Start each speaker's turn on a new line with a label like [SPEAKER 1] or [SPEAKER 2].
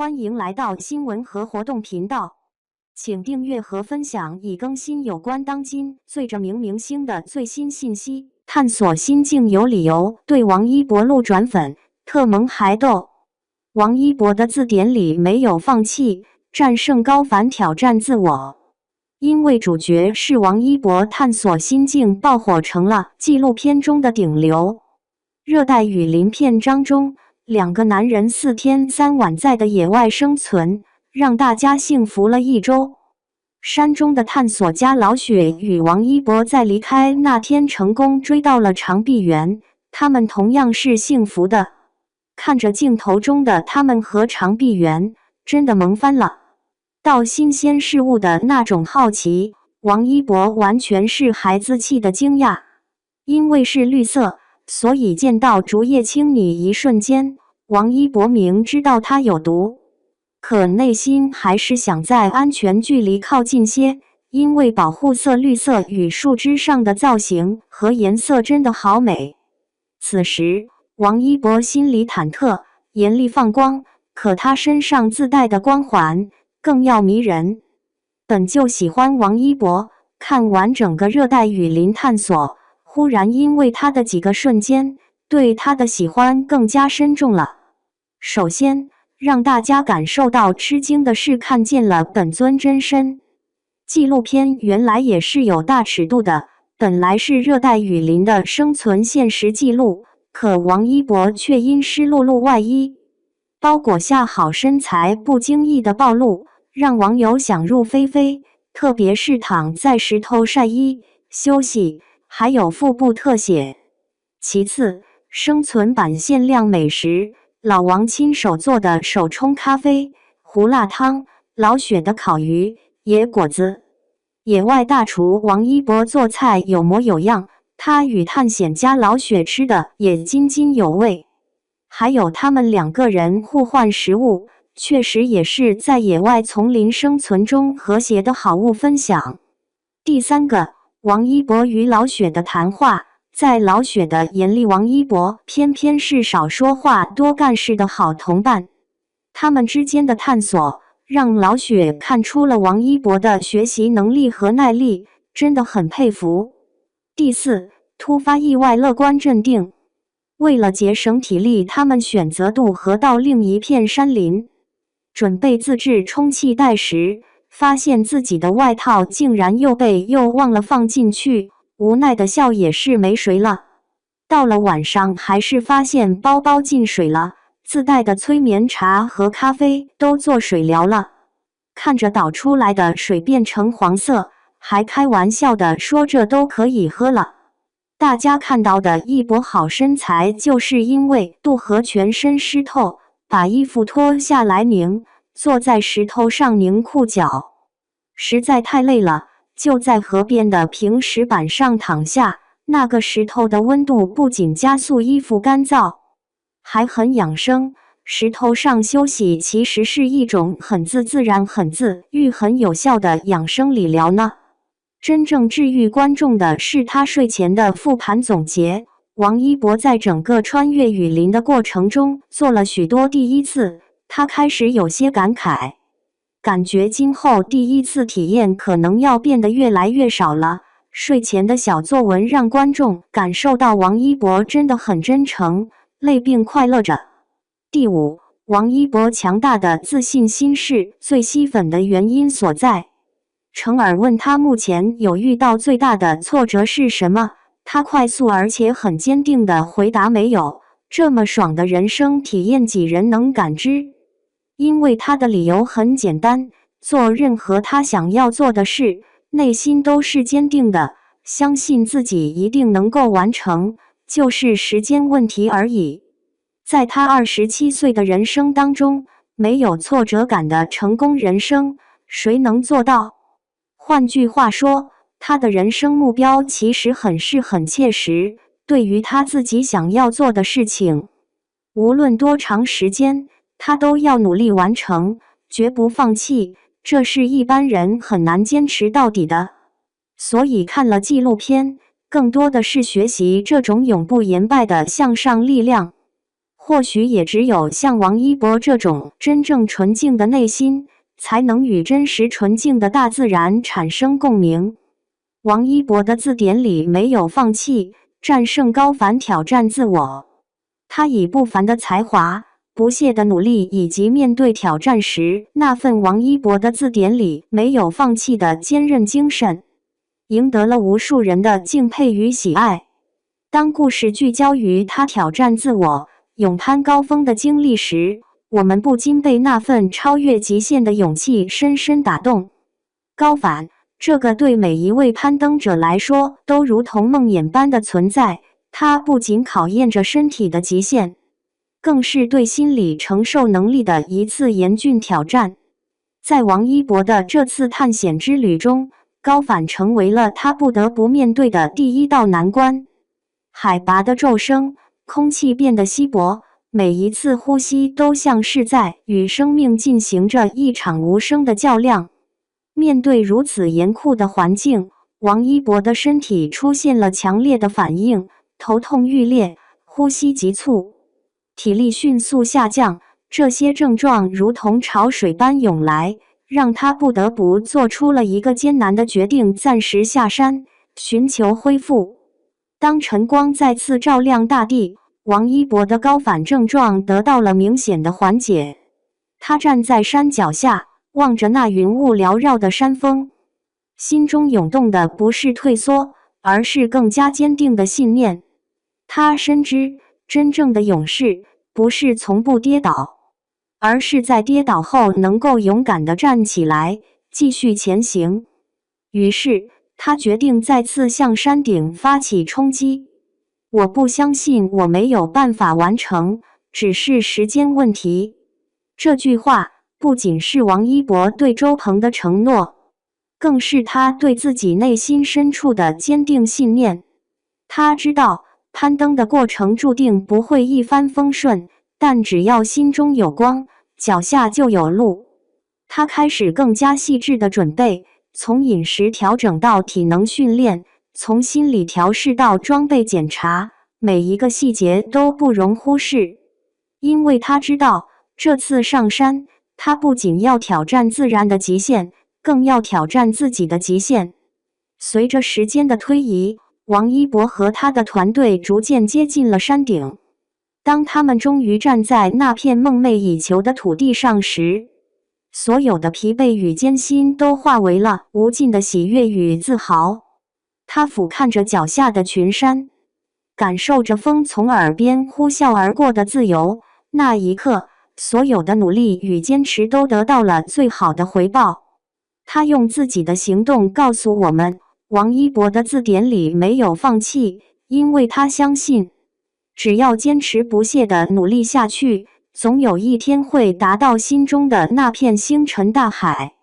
[SPEAKER 1] 欢迎来到新闻和活动频道，请订阅和分享已更新有关当今最着名明星的最新信息。探索心境有理由对王一博路转粉，特萌还逗。王一博的字典里没有放弃，战胜高反挑战自我。因为主角是王一博，探索心境爆火成了纪录片中的顶流。热带雨林篇章中，两个男人4天3晚在的野外生存，让大家幸福了一周。山中的探索家老雪与王一博在离开那天成功追到了长臂猿，他们同样是幸福的。看着镜头中的他们和长臂猿，真的萌翻了。到新鲜事物的那种好奇，王一博完全是孩子气的惊讶。因为是绿色，所以见到竹叶青泥一瞬间，王一博明知道它有毒，可内心还是想在安全距离靠近些，因为保护色绿色与树枝上的造型和颜色真的好美。此时，王一博心里忐忑，眼里放光，可他身上自带的光环更要迷人。本就喜欢王一博，看完整个热带雨林探索，忽然因为他的几个瞬间，对他的喜欢更加深重了。首先，让大家感受到吃惊的是看见了本尊真身。纪录片原来也是有大尺度的，本来是热带雨林的生存现实记录，可王一博却因湿漉漉外衣包裹下好身材不经意的暴露，让网友想入非非，特别是躺在石头晒衣休息，还有腹部特写。其次，生存版限量美食，老王亲手做的手冲咖啡、胡辣汤，老雪的烤鱼、野果子。野外大厨王一博做菜有模有样，他与探险家老雪吃的也津津有味。还有他们2个人互换食物，确实也是在野外丛林生存中和谐的好物分享。第3个，王一博与老雪的谈话，在老雪的眼里，王一博偏偏是少说话多干事的好同伴。他们之间的探索，让老雪看出了王一博的学习能力和耐力，真的很佩服。第4，突发意外乐观镇定。为了节省体力，他们选择渡河到另一片山林，准备自制充气袋时，发现自己的外套竟然又忘了放进去，无奈的笑也是没水了。到了晚上，还是发现包包进水了，自带的催眠茶和咖啡都做水疗了。看着倒出来的水变成黄色，还开玩笑的说这都可以喝了。大家看到的一博好身材，就是因为渡河全身湿透，把衣服脱下来坐在石头上拧裤脚，实在太累了，就在河边的平石板上躺下。那个石头的温度不仅加速衣服干燥，还很养生。石头上休息其实是一种很自然、很自愈、很有效的养生理疗呢。真正治愈观众的是他睡前的复盘总结。王一博在整个穿越雨林的过程中做了许多第一次，他开始有些感慨，感觉今后第一次体验可能要变得越来越少了。睡前的小作文让观众感受到王一博真的很真诚，累并快乐着。第5，王一博强大的自信心是最吸粉的原因所在。程耳问他目前有遇到最大的挫折是什么，他快速而且很坚定地回答没有，这么爽的人生体验几人能感知？因为他的理由很简单，做任何他想要做的事，内心都是坚定的，相信自己一定能够完成，就是时间问题而已。在他27岁的人生当中，没有挫折感的成功人生，谁能做到？换句话说，他的人生目标其实很切实，对于他自己想要做的事情，无论多长时间，他都要努力完成，绝不放弃，这是一般人很难坚持到底的。所以看了纪录片，更多的是学习这种永不言败的向上力量。或许也只有像王一博这种真正纯净的内心，才能与真实纯净的大自然产生共鸣。王一博的字典里没有放弃、战胜高凡、挑战自我。他以不凡的才华、不懈的努力以及面对挑战时那份王一博的字典里没有放弃的坚韧精神，赢得了无数人的敬佩与喜爱。当故事聚焦于他挑战自我、勇攀高峰的经历时，我们不禁被那份超越极限的勇气深深打动。高凡，这个对每一位攀登者来说都如同梦魇般的存在，它不仅考验着身体的极限，更是对心理承受能力的一次严峻挑战。在王一博的这次探险之旅中，高反成为了他不得不面对的第一道难关。海拔的骤升，空气变得稀薄，每一次呼吸都像是在与生命进行着一场无声的较量。面对如此严酷的环境，王一博的身体出现了强烈的反应，头痛欲裂，呼吸急促，体力迅速下降。这些症状如同潮水般涌来，让他不得不做出了一个艰难的决定，暂时下山，寻求恢复。当晨光再次照亮大地，王一博的高反症状得到了明显的缓解。他站在山脚下，望着那云雾缭绕的山峰，心中涌动的不是退缩，而是更加坚定的信念。他深知，真正的勇士不是从不跌倒，而是在跌倒后能够勇敢地站起来，继续前行。于是，他决定再次向山顶发起冲击。我不相信我没有办法完成，只是时间问题。这句话不仅是王一博对周鹏的承诺，更是他对自己内心深处的坚定信念。他知道，攀登的过程注定不会一帆风顺，但只要心中有光，脚下就有路。他开始更加细致的准备，从饮食调整到体能训练，从心理调试到装备检查，每一个细节都不容忽视。因为他知道，这次上山，他不仅要挑战自然的极限，更要挑战自己的极限。随着时间的推移，王一博和他的团队逐渐接近了山顶。当他们终于站在那片梦寐以求的土地上时，所有的疲惫与艰辛都化为了无尽的喜悦与自豪。他俯瞰着脚下的群山，感受着风从耳边呼啸而过的自由。那一刻，所有的努力与坚持都得到了最好的回报。他用自己的行动告诉我们，王一博的字典里没有放弃，因为他相信，只要坚持不懈地努力下去，总有一天会达到心中的那片星辰大海。